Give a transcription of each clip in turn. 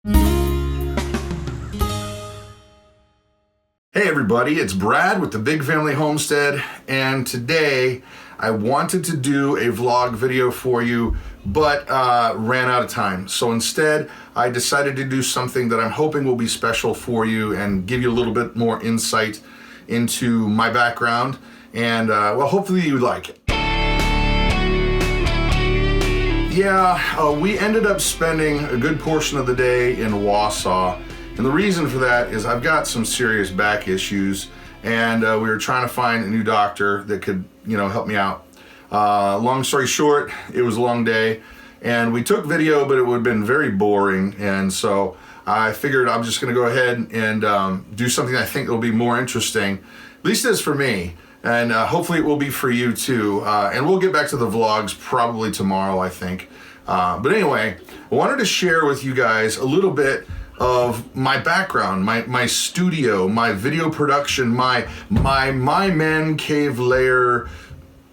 Hey everybody, it's Brad with the Big Family Homestead, and today I wanted to do a vlog video for you, but ran out of time. So instead, I decided to do something that I'm hoping will be special for you and give you a little bit more insight into my background, and well, hopefully you like it. Yeah, we ended up spending a good portion of the day in Wausau. And the reason for that is I've got some serious back issues, and we were trying to find a new doctor that could, help me out. Long story short, it was a long day, and we took video, but it would have been very boring, and so I figured I'm just going to go ahead and do something I think will be more interesting, at least as for me, and hopefully it will be for you too. And we'll get back to the vlogs probably tomorrow, I think. But anyway, I wanted to share with you guys a little bit of my background, my studio, my video production, my man cave lair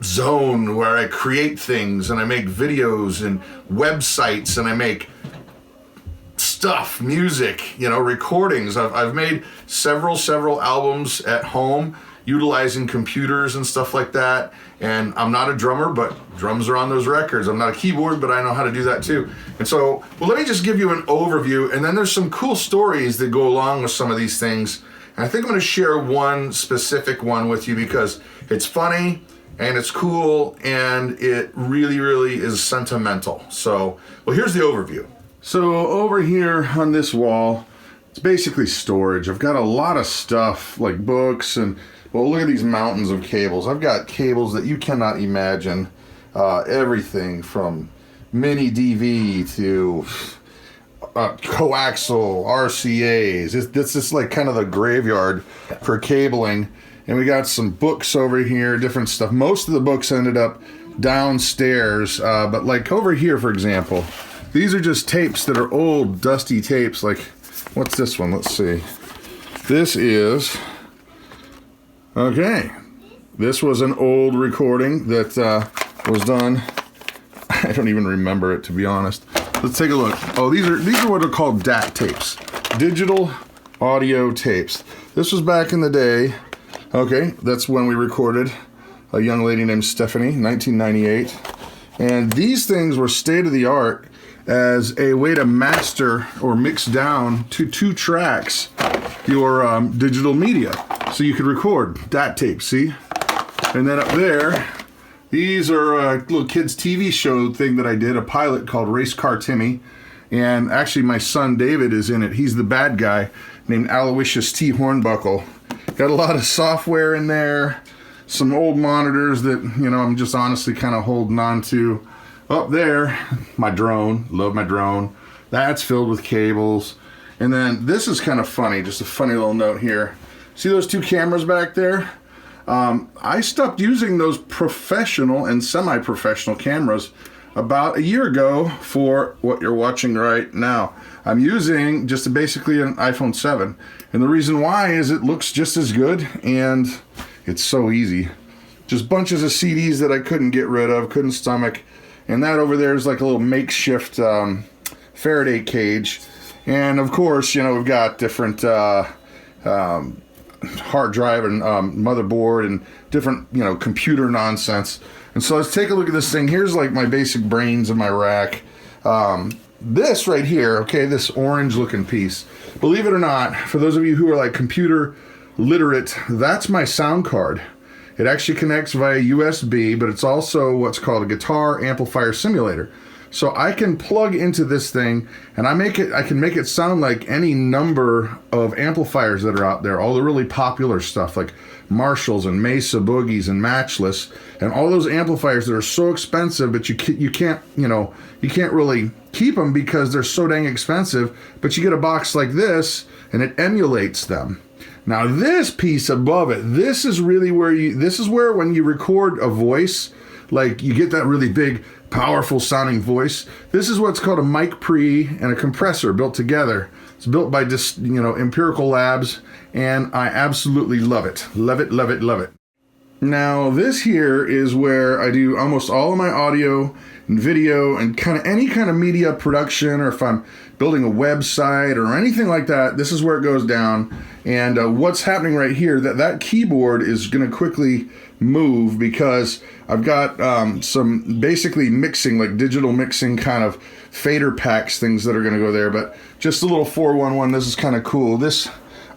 zone where I create things and I make videos and websites and I make stuff, music, recordings. I've made several albums at home utilizing computers and stuff like that. And I'm not a drummer, but drums are on those records. I'm not a keyboard, but I know how to do that too. And so, well, let me just give you an overview, and then there's some cool stories that go along with some of these things. And I think I'm gonna share one specific one with you because it's funny and it's cool and it really is sentimental. So, well, here's the overview. So over here on this wall, it's basically storage. I've got a lot of stuff like books and, well, look at these mountains of cables. I've got cables that you cannot imagine. Everything from mini DV to coaxial RCAs. This is like kind of the graveyard for cabling. And we got some books over here, different stuff. Most of the books ended up downstairs, but like over here, for example, these are just tapes that are old, dusty tapes. Like, what's this one? Let's see. This is... Okay, this was an old recording that was done. I don't even remember it, to be honest. Let's take a look. Oh, these are what are called DAT tapes, digital audio tapes. This was back in the day. Okay, that's when we recorded a young lady named Stephanie, 1998. And these things were state of the art as a way to master or mix down to 2 tracks your digital media. So you could record DAT tapes, see? And then up there, these are a little kids TV show thing that I did, a pilot called Race Car Timmy. And actually my son David is in it. He's the bad guy named Aloysius T. Hornbuckle. Got a lot of software in there, some old monitors that, I'm just honestly kind of holding on to. Up there, my drone, love my drone. That's filled with cables. And then this is kind of funny, just a funny little note here. See those 2 cameras back there? I stopped using those professional and semi-professional cameras about a year ago for what you're watching right now. I'm using just basically an iPhone 7. And the reason why is it looks just as good and it's so easy. Just bunches of CDs that I couldn't get rid of, couldn't stomach. And that over there is like a little makeshift Faraday cage. And of course, we've got different hard drive and motherboard and different, computer nonsense. And so let's take a look at this thing. Here's like my basic brains in my rack. This right here, okay, this orange looking piece, believe it or not, for those of you who are like computer literate, that's my sound card. It actually connects via USB, but it's also what's called a guitar amplifier simulator. So I can plug into this thing and I can make it sound like any number of amplifiers that are out there, all the really popular stuff like Marshalls and Mesa Boogies and Matchless and all those amplifiers that are so expensive, but you can't really keep them because they're so dang expensive, but you get a box like this and it emulates them. Now this piece above it, this is where when you record a voice, like you get that really big, powerful sounding voice. This is what's called a mic pre and a compressor built together. It's built by Empirical Labs, and I absolutely love it. Love it, love it, love it. Now this here is where I do almost all of my audio and video and kind of any kind of media production, or if I'm building a website or anything like that, this is where it goes down. And what's happening right here, that keyboard is going to quickly move because I've got some basically mixing, like digital mixing kind of fader packs, things that are going to go there. But just a little 411, this is kind of cool. This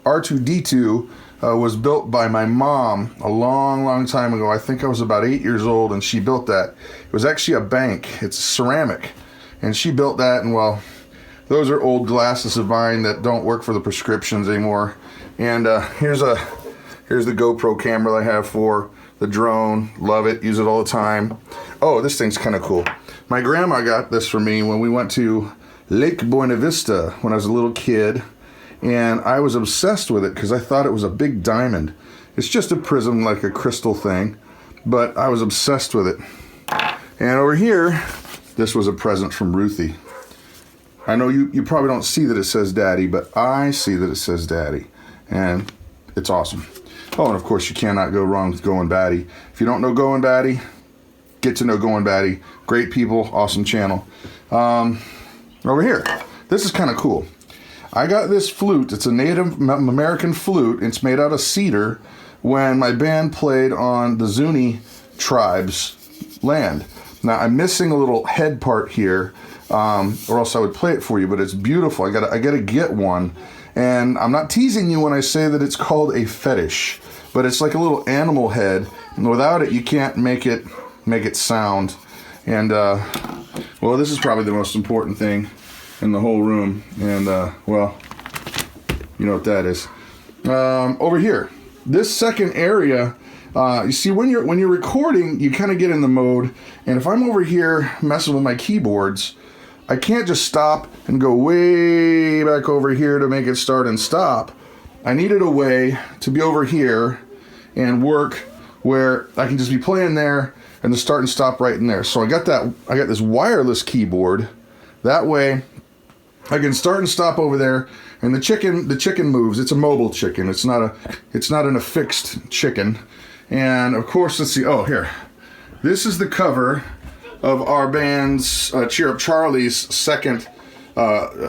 R2D2 was built by my mom a long time ago. I think I was about 8 years old and she built that. It was actually a bank. It's ceramic. And she built that, and well, those are old glasses of mine that don't work for the prescriptions anymore. And here's the GoPro camera that I have for the drone. Love it, use it all the time. Oh, this thing's kind of cool. My grandma got this for me when we went to Lake Buena Vista when I was a little kid. And I was obsessed with it because I thought it was a big diamond. It's just a prism, like a crystal thing, but I was obsessed with it. And over here, this was a present from Ruthie. I know you probably don't see that it says Daddy, but I see that it says Daddy, and it's awesome. Oh, and of course, you cannot go wrong with Going Batty. If you don't know Going Batty, get to know Going Batty. Great people, awesome channel. Over here, this is kind of cool. I got this flute. It's a Native American flute. It's made out of cedar when my band played on the Zuni tribe's land. Now, I'm missing a little head part here, or else I would play it for you, but it's beautiful. I gotta get one. And I'm not teasing you when I say that it's called a fetish, but it's like a little animal head, and without it, you can't make it sound. And, well, this is probably the most important thing in the whole room, and well, you know what that is. Over here, this second area, you see, when you're recording, you kind of get in the mode, and if I'm over here messing with my keyboards, I can't just stop and go way back over here to make it start and stop. I needed a way to be over here and work where I can just be playing there and the start and stop right in there. So I got this wireless keyboard. That way I can start and stop over there, and the chicken moves. It's a mobile chicken. It's not an affixed chicken. And of course, let's see. Oh, here. This is the cover of our band's Cheer Up Charlie's second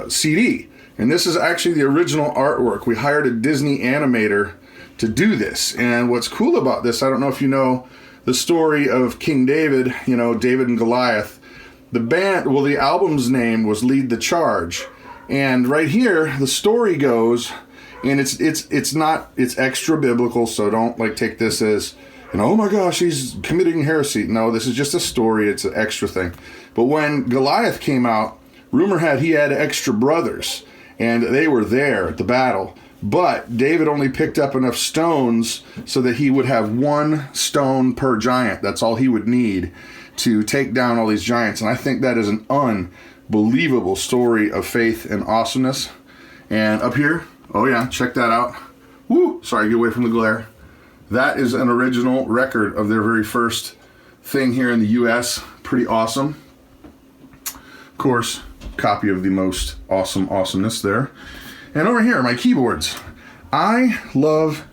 CD. And this is actually the original artwork. We hired a Disney animator to do this. And what's cool about this, I don't know if you know the story of King David, David and Goliath. The album's name was Lead the Charge. And right here, the story goes, and it's extra biblical, so don't take this as, oh my gosh, he's committing heresy. No, this is just a story, it's an extra thing. But when Goliath came out, rumor had he had extra brothers, and they were there at the battle. But David only picked up enough stones so that he would have one stone per giant. That's all he would need to take down all these giants. And I think that is an unbelievable story of faith and awesomeness. And up here, oh yeah, check that out. Woo! Sorry, get away from the glare. That is an original record of their very first thing here in the US. Pretty awesome. Of course, copy of the most awesome awesomeness there. And over here, my keyboards. I love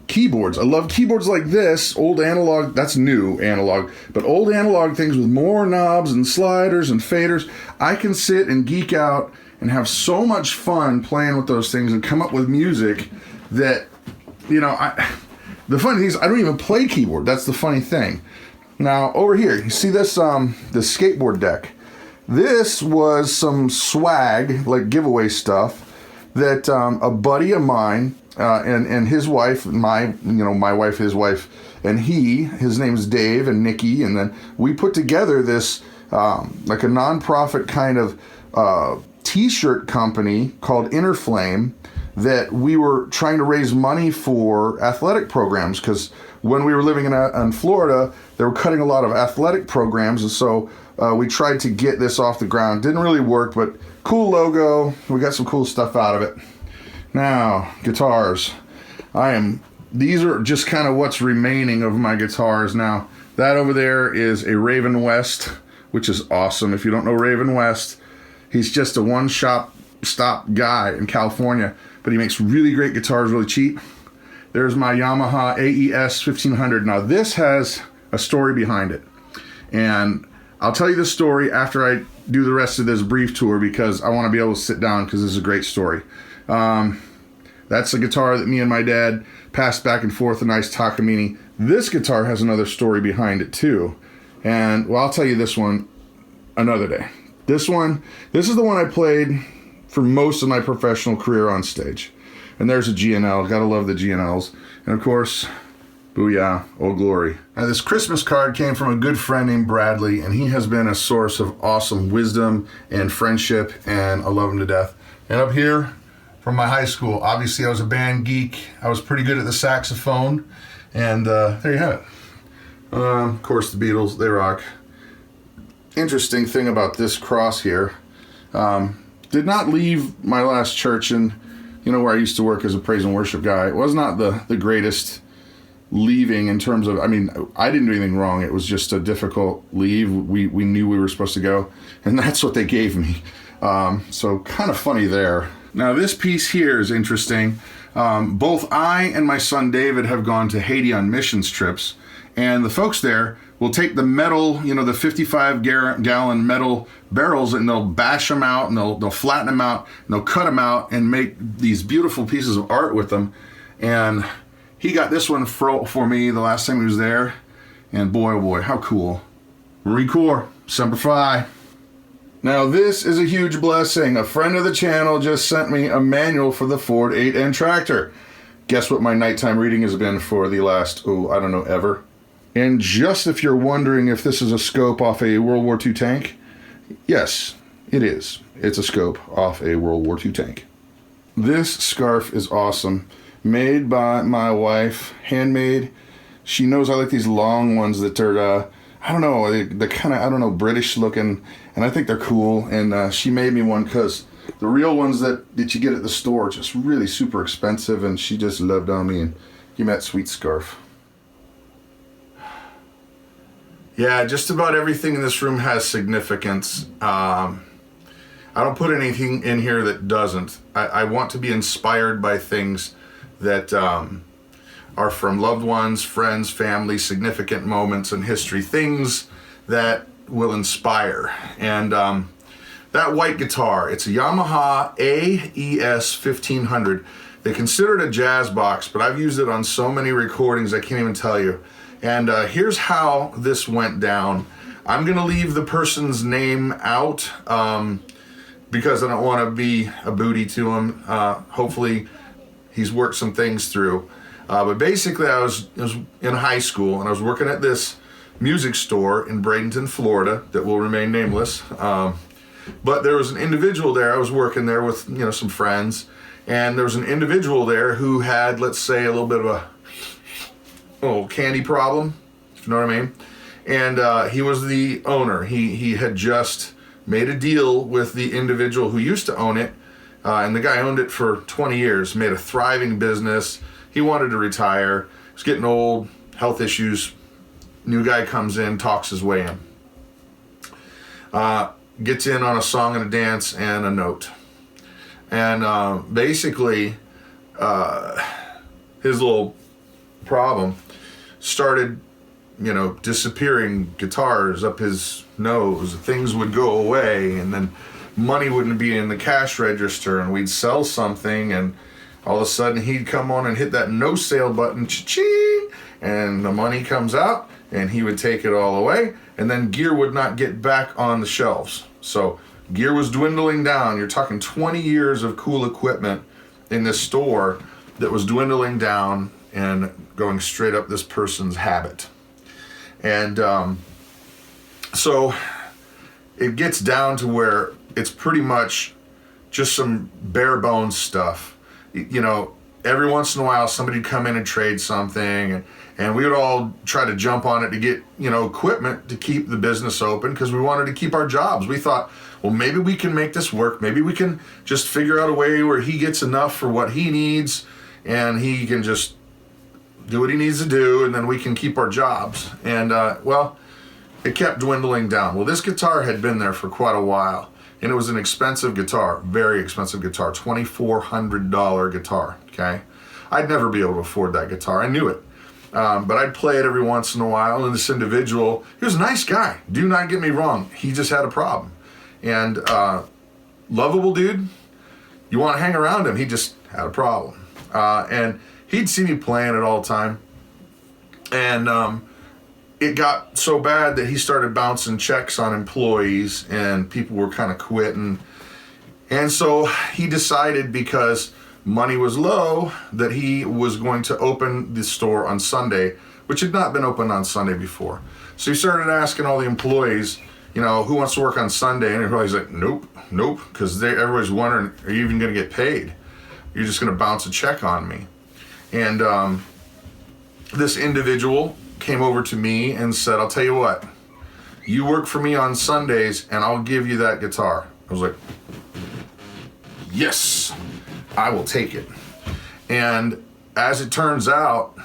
keyboards. I love keyboards like this, old analog, that's new analog, but old analog things with more knobs and sliders and faders. I can sit and geek out and have so much fun playing with those things and come up with music that, the funny thing is I don't even play keyboard. That's the funny thing. Now, over here, you see this skateboard deck. This was some swag, like giveaway stuff, that a buddy of mine and his wife, my wife, his wife, and his name is Dave and Nikki, and then we put together this like a nonprofit kind of t-shirt company called Inner Flame that we were trying to raise money for athletic programs, because when we were living in Florida, they were cutting a lot of athletic programs, and so we tried to get this off the ground. Didn't really work, but cool logo. We got some cool stuff out of it. Now, guitars. These are just kind of what's remaining of my guitars. Now, that over there is a Raven West, which is awesome. If you don't know Raven West, he's just a one-stop guy in California, but he makes really great guitars really cheap. there's my Yamaha AES 1500. Now this has a story behind it. And I'll tell you the story after I do the rest of this brief tour, because I want to be able to sit down, because this is a great story. That's a guitar that me and my dad passed back and forth, a nice Takamine. This guitar has another story behind it too. And well, I'll tell you this one another day. This is the one I played for most of my professional career on stage. And there's a GNL, gotta love the GNLs. And of course, booyah, Old Glory. Now this Christmas card came from a good friend named Bradley, and he has been a source of awesome wisdom and friendship, and I love him to death. And up here, from my high school, obviously I was a band geek. I was pretty good at the saxophone, and there you have it. Of course, the Beatles, they rock. Interesting thing about this cross here, did not leave my last church, and where I used to work as a praise and worship guy. It was not the greatest leaving in terms of, I didn't do anything wrong. It was just a difficult leave. We knew we were supposed to go, and that's what they gave me. So kind of funny there. Now this piece here is interesting. Both I and my son David have gone to Haiti on missions trips, and the folks there will take the metal, the 55-gallon metal barrels, and they'll bash them out, and they'll flatten them out, and they'll cut them out and make these beautiful pieces of art with them. And he got this one for me the last time he was there, and boy, oh boy, how cool. Marie Corps, Semper Fi. Now this is a huge blessing. A friend of the channel just sent me a manual for the Ford 8N tractor. Guess what my nighttime reading has been for the last, I don't know, ever. And just if you're wondering if this is a scope off a World War II tank, yes, it is. It's a scope off a World War II tank. This scarf is awesome. Made by my wife, handmade. She knows I like these long ones that are, I don't know, they're kind of, I don't know, British looking, and I think they're cool. And she made me one, because the real ones that you get at the store are just really super expensive, and she just loved on me and gave me that sweet scarf. Yeah, just about everything in this room has significance. I don't put anything in here that doesn't. I want to be inspired by things that are from loved ones, friends, family, significant moments in history, things that will inspire. And that white guitar, it's a Yamaha AES 1500. They consider it a jazz box, but I've used it on so many recordings I can't even tell you. And here's how this went down. I'm gonna leave the person's name out because I don't want to be a booty to him. Hopefully he's worked some things through. But basically I was in high school, and I was working at this music store in Bradenton, Florida, that will remain nameless. But there was an individual there. I was working there with some friends, and there was an individual there who had, let's say, a little bit of a candy problem, if you know what I mean. And he was the owner. He had just made a deal with the individual who used to own it, and the guy owned it for 20 years, made a thriving business. He wanted to retire. He was getting old, health issues. New guy comes in, talks his way in. Gets in on a song and a dance and a note. And basically, his little problem started, disappearing guitars up his nose. Things would go away, and then money wouldn't be in the cash register, and we'd sell something, and all of a sudden he'd come on and hit that no sale button, cha-ching, and the money comes out, and he would take it all away, and then gear would not get back on the shelves. So gear was dwindling down. You're talking 20 years of cool equipment in this store that was dwindling down and going straight up this person's habit. And so it gets down to where it's pretty much just some bare bones stuff. Every once in a while somebody'd come in and trade something, and we would all try to jump on it to get equipment to keep the business open, because we wanted to keep our jobs. We thought, well, maybe we can make this work. Maybe we can just figure out a way where he gets enough for what he needs, and he can just do what he needs to do, and then we can keep our jobs. And well, it kept dwindling down. Well, this guitar had been there for quite a while, and it was an expensive guitar, very expensive guitar, $2,400 guitar, okay? I'd never be able to afford that guitar. I knew it. But I'd play it every once in a while, and this individual, he was a nice guy. Do not get me wrong. He just had a problem. And lovable dude, you want to hang around him. He just had a problem. And he'd see me playing it all the time. And it got so bad that he started bouncing checks on employees, and people were kind of quitting. And so he decided, because money was low, that he was going to open the store on Sunday, which had not been open on Sunday before. So he started asking all the employees, you know, who wants to work on Sunday? And everybody's like, nope, because everybody's wondering, are you even going to get paid? You're just going to bounce a check on me. And this individual came over to me and said, I'll tell you what, you work for me on Sundays and I'll give you that guitar. I was like, yes, I will take it. And as it turns out,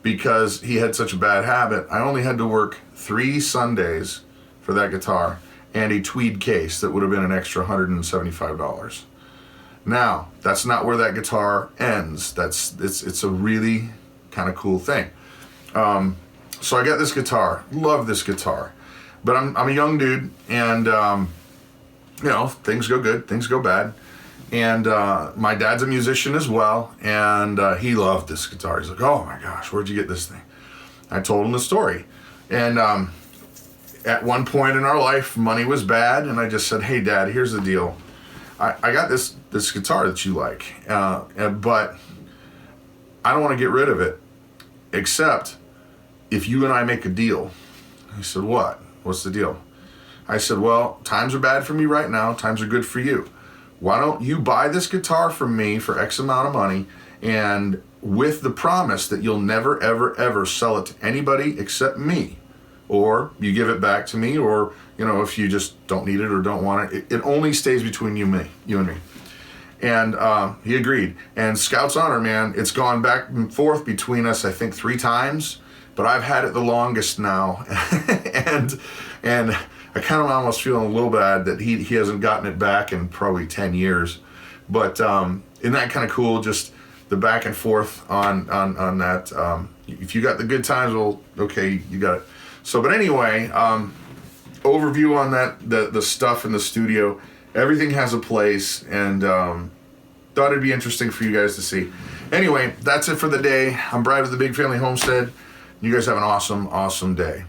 because he had such a bad habit, I only had to work 3 Sundays for that guitar and a tweed case that would have been an extra $175. Now, that's not where that guitar ends. It's a really kind of cool thing. So I got this guitar, love this guitar, but I'm a young dude, and you know, things go good, things go bad. And my dad's a musician as well, and he loved this guitar. He's like, oh my gosh, where'd you get this thing? I told him the story. And at one point in our life, money was bad, and I just said, hey Dad, here's the deal. I got this guitar that you like, but I don't want to get rid of it, except if you and I make a deal. He said, what? What's the deal? I said, well, times are bad for me right now, times are good for you. Why don't you buy this guitar from me for X amount of money, and with the promise that you'll never, ever, ever sell it to anybody except me, or you give it back to me, or, you know, if you just don't need it or don't want it, it only stays between you and me. And he agreed. And Scout's honor, man, it's gone back and forth between us, I think 3 times, but I've had it the longest now. and I kind of almost feeling a little bad that he hasn't gotten it back in probably 10 years. But isn't that kind of cool? Just the back and forth on that. If you got the good times, well, okay, you got it. So, but anyway, overview on that, the stuff in the studio. Everything has a place, and thought it'd be interesting for you guys to see. Anyway, that's it for the day. I'm Brad with the Big Family Homestead. You guys have an awesome, awesome day.